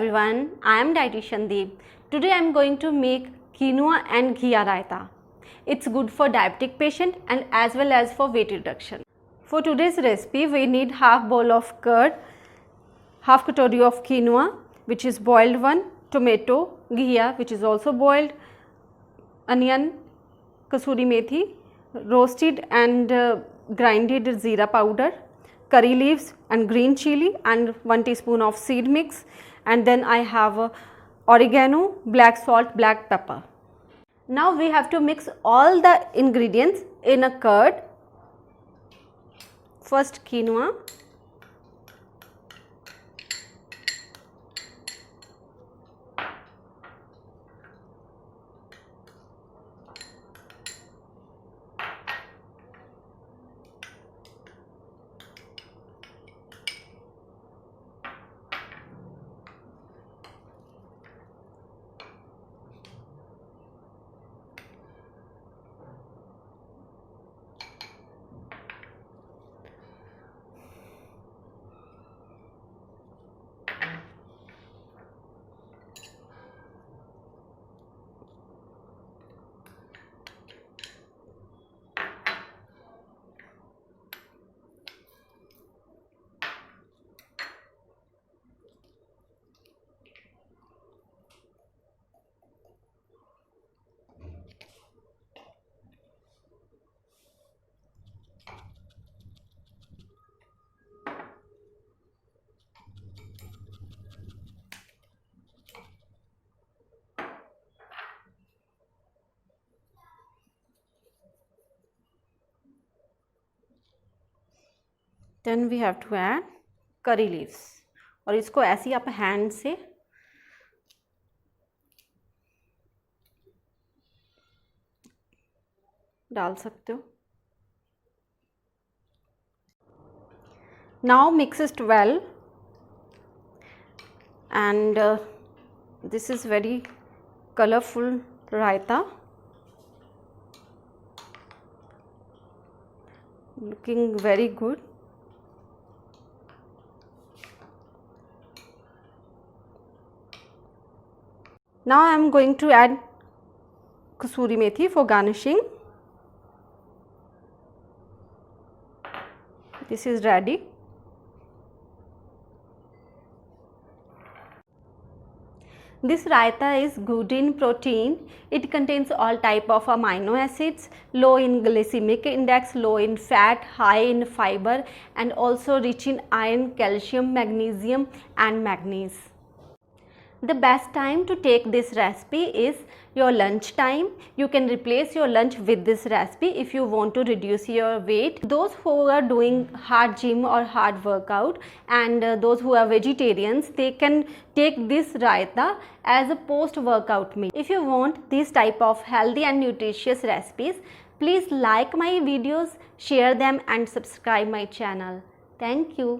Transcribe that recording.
everyone, I am Dietitian Deep. Today I am going to make quinoa and ghia raita. It's good for diabetic patient and as well as for weight reduction. For today's recipe, we need half bowl of curd, half katori of quinoa which is boiled one, tomato, ghia which is also boiled, onion, kasuri methi, roasted and grinded zira powder, curry leaves and green chili and 1 teaspoon of seed mix, and then I have oregano, black salt, black pepper. Now we have to mix all the ingredients in a curd. First quinoa, then we have to add curry leaves और इसको ऐसे ही आप hand से डाल सकते हो. Now mix it well, and this is very colorful raita, looking very good. Now I am going to add kasuri methi for garnishing. This is ready. This raita is good in protein. It contains all type of amino acids, low in glycemic index, low in fat, high in fiber, and also rich in iron, calcium, magnesium and manganese. The best time to take this recipe is your lunch time. You can replace your lunch with this recipe if you want to reduce your weight. Those who are doing hard gym or hard workout and those who are vegetarians, they can take this raita as a post workout meal. If you want this type of healthy and nutritious recipes, please like my videos, share them and subscribe my channel. Thank you.